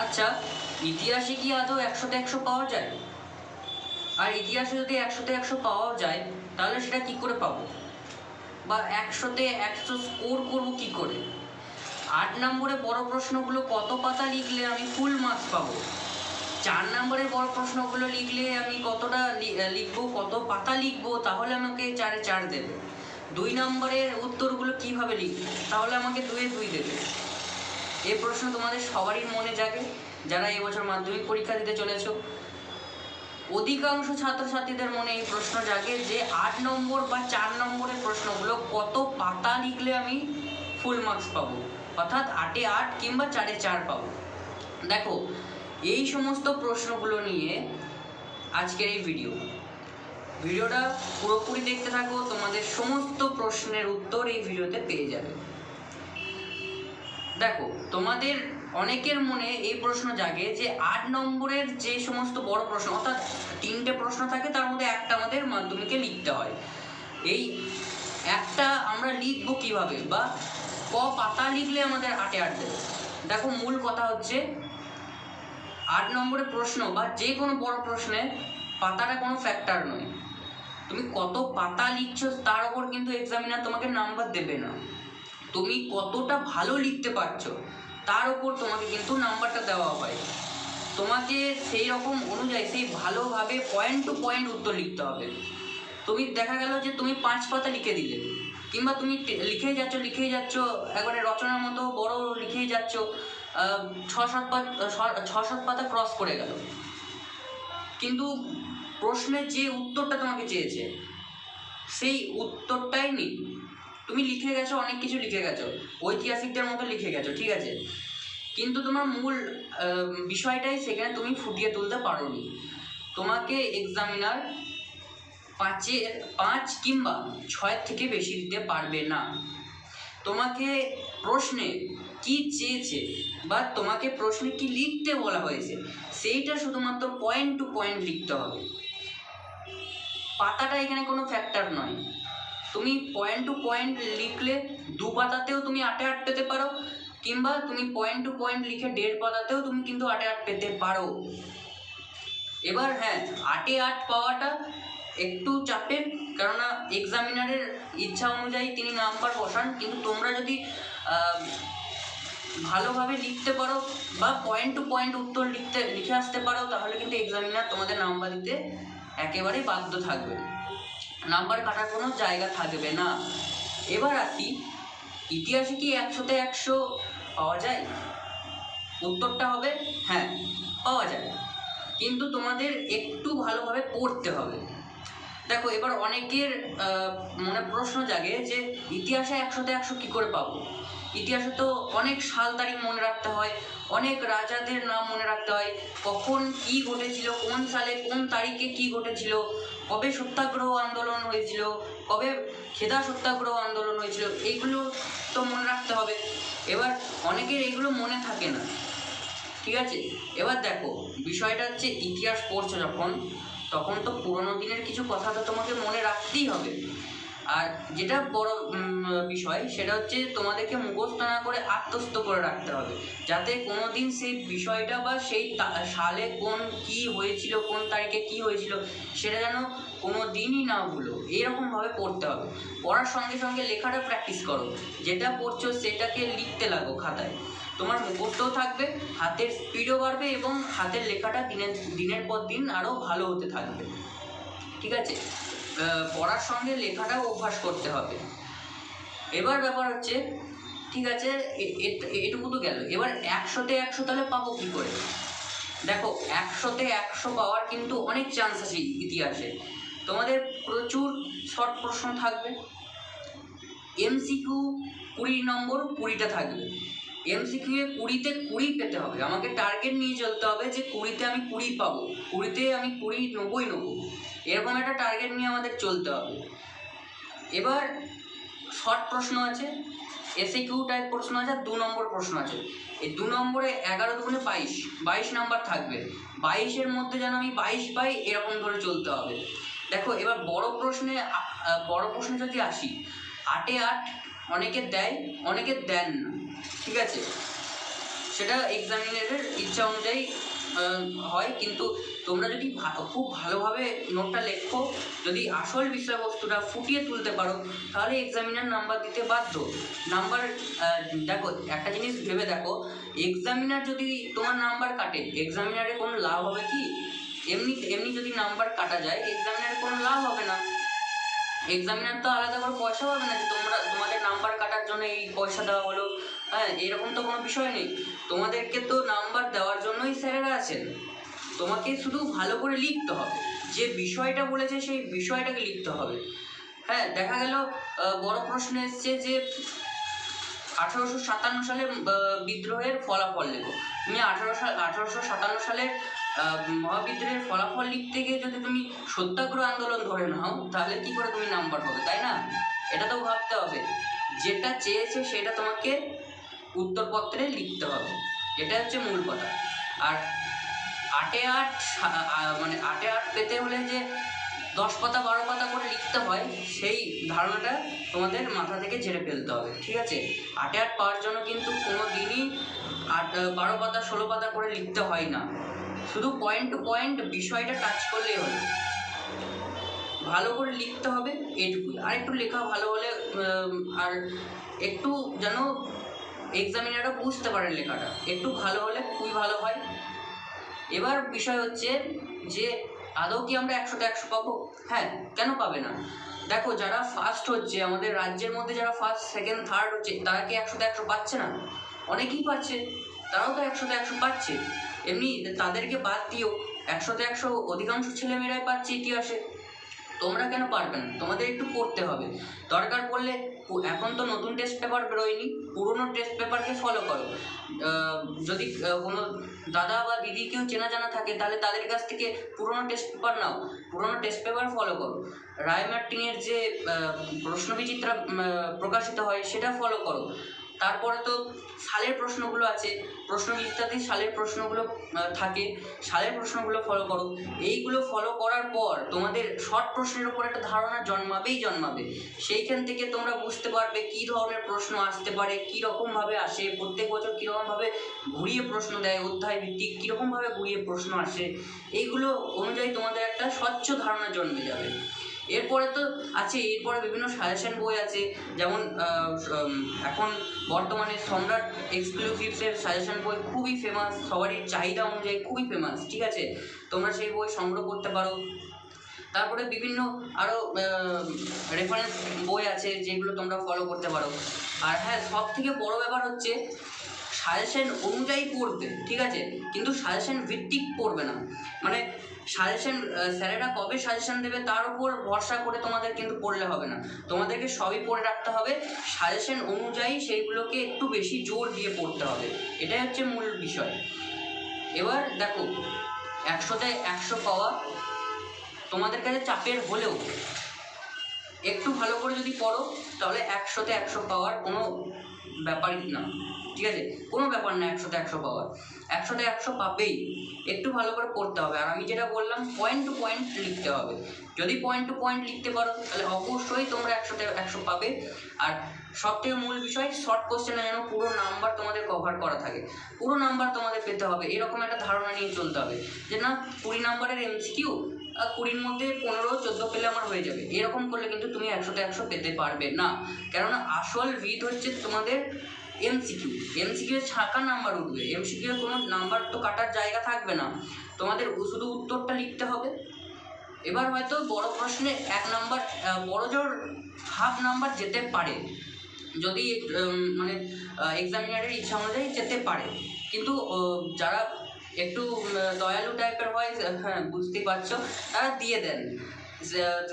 আচ্ছা, ইতিহাসে কি আদৌ 100তে 100 পাওয়া যায়? আর ইতিহাসে যদি 100তে 100 পাওয়া যায় তাহলে সেটা কি করে পাবো, বা 100তে 100 স্কোর করবো কি করে? 8 নম্বরে বড় প্রশ্নগুলো কত পাতা লিখলে আমি ফুল মার্কস পাবো? 4 নম্বরের বড় প্রশ্নগুলো লিখলে আমি কতটা লিখবো, কত পাতা লিখবো তাহলে আমাকে 4-এ 4 দেবে? 2 নম্বরের উত্তরগুলো কিভাবে লিখবো তাহলে আমাকে 2-এ 2 দেবে? এই প্রশ্ন তোমাদের সবারই মনে জাগে যারা এবছর মাধ্যমিক পরীক্ষা দিতে চলেছো। অধিকাংশ ছাত্রছাত্রীদের মনে এই প্রশ্ন জাগে যে 8 নম্বর বা 4 নম্বরের প্রশ্নগুলো কত পাতা লিখলে আমি ফুল মার্কস পাবো, অর্থাৎ 8-এ 8 কিংবা 4-এ 4 পাবো। দেখো, এই সমস্ত প্রশ্নগুলো নিয়ে আজকের এই ভিডিওটা পুরোপুরি দেখতে থাকো, তোমাদের সমস্ত প্রশ্নের উত্তর এই ভিডিওতে পেয়ে যাবে। দেখো, তোমাদের অনেকের মনে এই প্রশ্ন জাগে যে 8 নম্বরের যে সমস্ত বড় প্রশ্ন, অর্থাৎ 3টে প্রশ্ন থাকে তার মধ্যে একটা আমাদের মাধ্যমিকে লিখতে হয়, এই একটা আমরা লিখবো কিভাবে, বা ক পাতা লিখলে আমাদের 8-এ 8 দেবে? দেখো, মূল কথা হচ্ছে 8 নম্বরের প্রশ্ন বা যে কোনো বড় প্রশ্নে পাতাটা কোনো ফ্যাক্টর নয়। তুমি কত পাতা লিখছো তার ওপর কিন্তু এক্সামিনার তোমাকে নাম্বার দেবে না, তুমি কতটা ভালো লিখতে পারছো তার ওপর তোমাকে কিন্তু নাম্বারটা দেওয়া হয়। তোমাকে সেই রকম অনুযায়ী সেই ভালোভাবে পয়েন্ট টু পয়েন্ট উত্তর লিখতে হবে। তুমি দেখা গেল যে তুমি 5 পাতা লিখে দিলে, কিংবা তুমি লিখেই যাচ্ছ একবারে রচনার মতো বড় লিখেই যাচ্ছ, 6-7 পাতা ক্রস করে গেল, কিন্তু প্রশ্নের যে উত্তরটা তোমাকে চেয়েছে সেই উত্তরটাই নেই। তুমি লিখে গেছো, অনেক কিছু লিখে গেছো, ঐতিহাসিকদের মতো লিখে গেছো, ঠিক আছে, কিন্তু তোমার মূল বিষয়টাই সেখানে তুমি ফুটিয়ে তুলতে পারোনি। তোমাকে এক্সামিনার 5 কিংবা 6 থেকে বেশি দিতে পারবে না। তোমাকে প্রশ্নে কি চেয়েছে বা তোমাকে প্রশ্নে কি লিখতে বলা হয়েছে সেইটা শুধুমাত্র পয়েন্ট টু পয়েন্ট লিখতে হবে। পাতাটা এখানে কোনো ফ্যাক্টর নয়। তুমি পয়েন্ট টু পয়েন্ট লিখলে 2 পাতাতেও তুমি 8-এ 8 পেতে পারো, কিংবা তুমি পয়েন্ট টু পয়েন্ট লিখে 1.5 পাতাতেও তুমি কিন্তু 8-এ 8 পেতে পারো। এবার হ্যাঁ, 8-এ 8 পাওয়াটা একটু চাপের, কেননা এক্সামিনারের ইচ্ছা অনুযায়ী তিনি নাম্বার বসান, কিন্তু তোমরা যদি ভালোভাবে লিখতে পারো বা পয়েন্ট টু পয়েন্ট উত্তর লিখে আসতে পারো তাহলে কিন্তু এক্সামিনার তোমাদের নাম্বার দিতে একেবারেই বাধ্য থাকবে, নাম্বার কাটার কোনো জায়গা থাকবে না। এবার আসি, ইতিহাসে কি 100তে 100 পাওয়া যায়? উত্তরটা হবে হ্যাঁ, পাওয়া যায়, কিন্তু তোমাদের একটু ভালোভাবে পড়তে হবে। দেখো, এবার অনেকের মনে প্রশ্ন জাগে যে ইতিহাসে 100তে 100 কী করে পাবো? ইতিহাসে তো অনেক সাল তারিখ মনে রাখতে হয়, অনেক রাজাদের নাম মনে রাখতে হয়, কখন কি ঘটেছিল, কোন সালে কোন তারিখে কি ঘটেছিল, কবে সত্যাগ্রহ আন্দোলন হয়েছিল, কবে খেদা সত্যাগ্রহ আন্দোলন হয়েছিল, এইগুলো তো মনে রাখতে হবে। এবার অনেকের এইগুলো মনে থাকে না, ঠিক আছে। এবার দেখো, বিষয়টা হচ্ছে ইতিহাস পড়ছো যখন, তখন তো পুরোনো দিনের কিছু কথা তো তোমাকে মনে রাখতেই হবে। আর যেটা বড় বিষয় সেটা হচ্ছে তোমাদেরকে মুখস্থ না করে আত্মস্থ করে রাখতে হবে, যাতে কোনো দিন সেই বিষয়টা বা সেই সালে কোন কি হয়েছিল, কোন তারিখে কি হয়েছিল সেটা যেন কোনো দিনই না ভুলো। এইরকমভাবে পড়তে হবে। পড়ার সঙ্গে সঙ্গে লেখাটা প্র্যাকটিস করো, যেটা পড়ছো সেটাকে লিখতে লাগো খাতায়, তোমার মুখস্থও থাকবে, হাতের স্পিডও বাড়বে এবং হাতের লেখাটা দিনের পর দিন আরও ভালো হতে থাকবে, ঠিক আছে। পড়ার সঙ্গে লেখাটাও অভ্যাস করতে হবে। এবার ব্যাপার হচ্ছে, ঠিক আছে, এটুকু তো গেল। এবার 100তে 100 তাহলে পাবো কী করে? দেখো, 100তে 100 পাওয়ার কিন্তু অনেক চান্স আছে ইতিহাসে। তোমাদের প্রচুর শর্ট প্রশ্ন থাকবে, এমসিকিউ 20 নম্বর 20টা থাকবে। এমসিকিউ এ 20তে 20 পেতে হবে, আমাকে টার্গেট নিয়ে চলতে হবে যে 20তে আমি 20 পাবো, 20তে আমি 20 90 নেবো, এরকম একটা টার্গেট নিয়ে আমাদের চলতে হবে। এবার শর্ট প্রশ্ন আছে, এসিকিউ টাইপ প্রশ্ন আছে, 2 নম্বর প্রশ্ন আছে। এই 2 নম্বরে 11 দুগুণে 22 নাম্বার থাকবে, 22-এর মধ্যে যেন আমি 22 পাই এরকম ধরে চলতে হবে। দেখো, এবার বড় প্রশ্নে যদি আসি, 8-এ 8 অনেকে দেয়, অনেকে দেন না, ঠিক আছে। সেটা এক্সামিনারের ইচ্ছা অনুযায়ী হয়। কিন্তু তোমরা যদি খুব ভালোভাবে নোটটা লেখো, যদি আসল বিষয়বস্তুটা ফুটিয়ে তুলতে পারো, তাহলে এক্সামিনার নাম্বার দিতে বাধ্য। নাম্বার দেখো, একটা জিনিস ভেবে দেখো, এক্সামিনার যদি তোমার নাম্বার কাটে, এক্সামিনারে কোনো লাভ হবে কি? এমনি এমনি যদি নাম্বার কাটা যায়, এক্সামিনারে কোনো লাভ হবে না। এক্সামিনার তো আলাদা করে পয়সা পাবে না যে তোমাদের নাম্বার কাটার জন্য এই পয়সা দেওয়া হলো। হ্যাঁ, এরকম তো কোনো বিষয় নেই। তোমাদেরকে তো নাম্বার দেওয়ার জন্যই স্যারেরা আছেন। তোমাকে শুধু ভালো করে লিখতে হবে, যে বিষয়টা বলেছে সেই বিষয়টাকে লিখতে হবে। হ্যাঁ, দেখা গেল বড় প্রশ্ন এসছে যে 1857 সালে বিদ্রোহের ফলাফল লেখো। তুমি 1857 সালের মহাবিদ্রোহের ফলাফল লিখতে গিয়ে যদি তুমি সত্যাগ্রহ আন্দোলন ধরে নাও, তাহলে কি করে তুমি নাম্বার পাবে, তাই না? এটা তো ভাবতে হবে। যেটা চেয়েছে সেটা তোমাকে উত্তরপত্রে লিখতে হবে, এটা হচ্ছে মূল কথা। আর 8-8 মানে 8-8 পেতে হলে যে 10 পাতা 12 পাতা করে লিখতে হয়, সেই ধারণাটা তোমাদের মাথা থেকে ঝেড়ে ফেলতে হবে, ঠিক আছে? 8-8 পাওয়ার জন্য কিন্তু কোনো দিনই 12 পাতা 16 পাতা করে লিখতে হয় না। শুধু পয়েন্ট টু পয়েন্ট বিষয়টা টাচ করলেই হলো। ভালো করে লিখতে হবে, এইটুকুই। আর একটু লেখা ভালো হলে আর একটু যেন এক্সামিনারও বুঝতে পারে লেখাটা, একটু ভালো হলে খুবই ভালো হয়। এবার বিষয় হচ্ছে যে আদৌ কি আমরা 100তে 100 পাবো? হ্যাঁ, কেন পাবে না? দেখো, যারা ফার্স্ট হচ্ছে আমাদের রাজ্যের মধ্যে, যারা ফার্স্ট সেকেন্ড থার্ড হচ্ছে, তারা কি 100তে 100 পাচ্ছে না? অনেকেই পাচ্ছে, তারাও তো 100তে 100 পাচ্ছে। এমনি তাদেরকে বাদ দিয়েও 100তে 100 অধিকাংশ ছেলেমেয়েরাই পাচ্ছে ইতিহাসে। তোমরা কেন পারবে না? তোমাদের একটু পড়তে হবে। দরকার পড়লে এখন তো নতুন টেস্ট পেপার বেরোয়নি, পুরোনো টেস্ট পেপারকে ফলো করো। যদি কোনো দাদা বা দিদি কেউ চেনা জানা থাকে, তাহলে তাদের কাছ থেকে পুরোনো টেস্ট পেপার নাও, পুরোনো টেস্ট পেপার ফলো করো। রায় মার্টিনের যে প্রশ্নবিচিত্রা প্রকাশিত হয় সেটা ফলো করো। তারপরে তো সালের প্রশ্নগুলো আছে, প্রশ্নবিচিত্রাতেই সালের প্রশ্নগুলো থাকে, সালের প্রশ্নগুলো ফলো করো। এইগুলো ফলো করার পর তোমাদের শর্ট প্রশ্নের উপর একটা ধারণা জন্মাবে। সেইখান থেকে তোমরা বুঝতে পারবে কী ধরনের প্রশ্ন আসতে পারে, কীরকমভাবে আসে, প্রত্যেক বছর কীরকমভাবে ঘুরিয়ে প্রশ্ন দেয়, অধ্যায় ভিত্তিক কীরকমভাবে ঘুরিয়ে প্রশ্ন আসে। এইগুলো অনুযায়ী তোমাদের একটা স্বচ্ছ ধারণা জন্মে যাবে। এরপরে তো আছে, এরপরে বিভিন্ন সাজেশন বই আছে, যেমন এখন বর্তমানে সম্রাট এক্সক্লুসিভসের সাজেশন বই খুবই ফেমাস, সবারই চাহিদা অনুযায়ী খুবই ফেমাস, ঠিক আছে? তোমরা সেই বই সংগ্রহ করতে পারো। তারপরে বিভিন্ন আরও রেফারেন্স বই আছে যেগুলো তোমরা ফলো করতে পারো। আর হ্যাঁ, সব থেকে বড় ব্যাপার হচ্ছে সাজেশন অনুযায়ী পড়বে, ঠিক আছে? কিন্তু সাজেশন ভিত্তিক পড়বে না। মানে সাজেশন স্যারেরা কবে সাজেশন দেবে তার উপর ভরসা করে তোমাদের কিন্তু পড়লে হবে না। তোমাদেরকে সবই পড়ে রাখতে হবে, সাজেশন অনুযায়ী সেইগুলোকে একটু বেশি জোর দিয়ে পড়তে হবে, এটাই হচ্ছে মূল বিষয়। এবার দেখো, 100তে 100 পাওয়া তোমাদের কাছে চাপের হলেও একটু ভালো করে যদি পড়ো, তাহলে 100তে 100 পাওয়ার কোনো ব্যাপারই না, ঠিক আছে? কোনো ব্যাপার না 100তে 100 পাওয়ার। 100তে 100 পাবেই, একটু ভালো করে পড়তে হবে। আর আমি যেটা বললাম, পয়েন্ট টু পয়েন্ট লিখতে হবে। যদি পয়েন্ট টু পয়েন্ট লিখতে পারো, তাহলে অবশ্যই তোমরা 100তে 100 পাবে। আর সবথেকে মূল বিষয়, শর্ট কোশ্চেনে যেন পুরো নাম্বার তোমাদের কভার করা থাকে, পুরো নাম্বার তোমাদের পেতে হবে, এরকম একটা ধারণা নিয়ে চলতে হবে যে না, 20 নাম্বারের এমসিকিউ, 20-র মধ্যে 15-14 পেলে আমার হয়ে যাবে। এরকম করলে কিন্তু তুমি 100তে 100 পেতে পারবে না। কেননা আসল ভিত হচ্ছে তোমাদের এমসিকিউ ছাঁকা নাম্বার উঠবে, এমসিকিউ কোনো নাম্বার তো কাটার জায়গা থাকবে না, তোমাদের শুধু উত্তরটা লিখতে হবে। এবার হয়তো বড় প্রশ্নে 1 নাম্বার, বড় জোর হাফ নাম্বার যেতে পারে, যদি মানে এক্সামিনারের ইচ্ছা অনুযায়ী যেতে পারে। কিন্তু যারা একটু দয়ালু টাইপের হয়, হ্যাঁ বুঝতেই পারছো, তারা দিয়ে দেন,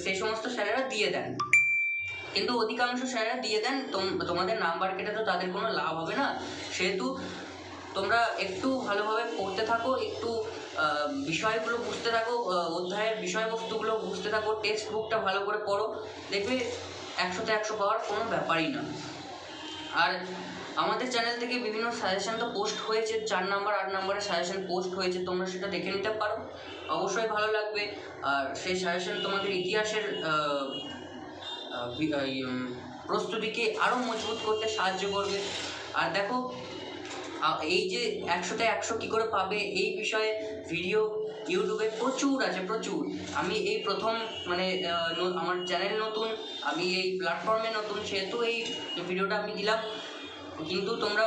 সেই সমস্ত স্যারেরা দিয়ে দেন। কিন্তু অধিকাংশ স্যারেরা দিয়ে দেন, তোমাদের নাম্বার কেটে তো তাদের কোনো লাভ হবে না। সেহেতু তোমরা একটু ভালোভাবে পড়তে থাকো, একটু বিষয়গুলো বুঝতে থাকো, অধ্যায়ের বিষয়বস্তুগুলো বুঝতে থাকো, টেক্সট বুকটা ভালো করে পড়ো, দেখবে 100তে 100 পাওয়ার কোনো ব্যাপারই না। আর আমাদের চ্যানেল থেকে বিভিন্ন সাজেশন তো পোস্ট হয়েছে, 4 নাম্বার 8 নাম্বারের সাজেশন পোস্ট হয়েছে, তোমরা সেটা দেখে নিতে পারো, অবশ্যই ভালো লাগবে। আর সেই সাজেশন তোমাদের ইতিহাসের প্রস্তুতিকে আরও মজবুত করতে সাহায্য করবে। আর দেখো, এই যে 100তে 100 কী করে পাবে এই বিষয়ে ভিডিও ইউটিউবে প্রচুর আছে, প্রচুর। আমি এই প্রথম মানে আমার চ্যানেল নতুন, আমি এই প্ল্যাটফর্মে নতুন, সেহেতু এই ভিডিওটা আমি দিলাম। কিন্তু তোমরা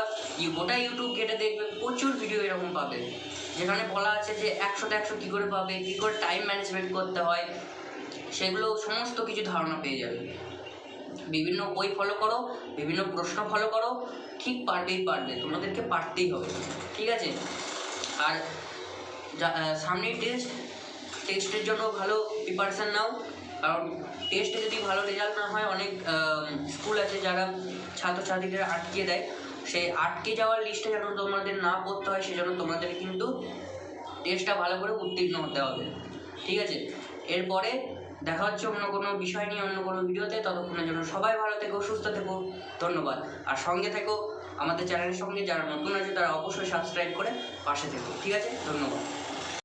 গোটা ইউটিউব ঘেটে দেখবে প্রচুর ভিডিও এরকম পাবে, যেখানে বলা আছে যে 100তে 100 কী করে পাবে, কী করে টাইম ম্যানেজমেন্ট করতে হয়, সেগুলো সমস্ত কিছু ধারণা পেয়ে যাবে। বিভিন্ন বই ফলো করো, বিভিন্ন প্রশ্ন ফলো করো, ঠিক পারবে, তোমাদেরকে পারতেই হবে, ঠিক আছে? আর সামনেই টেস্টের জন্য ভালো প্রিপারেশান নাও, কারণ টেস্টে যদি ভালো রেজাল্ট না হয়, অনেক স্কুল আছে যারা ছাত্রছাত্রীদের আটকে দেয়। সেই আটকে যাওয়ার লিস্টে যেন তোমাদের না পড়তে হয়, সেজন্য তোমাদের কিন্তু টেস্টটা ভালো করে উত্তীর্ণ হতে হবে, ঠিক আছে? এরপরে দেখা হচ্ছে অন্য কোনো বিষয় নিয়ে অন্য কোনো ভিডিওতে। ততক্ষণের জন্য সবাই ভালো থেকো, সুস্থ থেকো, ধন্যবাদ। আর সঙ্গে থেকো আমাদের চ্যানেলের সঙ্গে, যারা নতুন আছে তারা অবশ্যই সাবস্ক্রাইব করে পাশে থেকো, ঠিক আছে? ধন্যবাদ।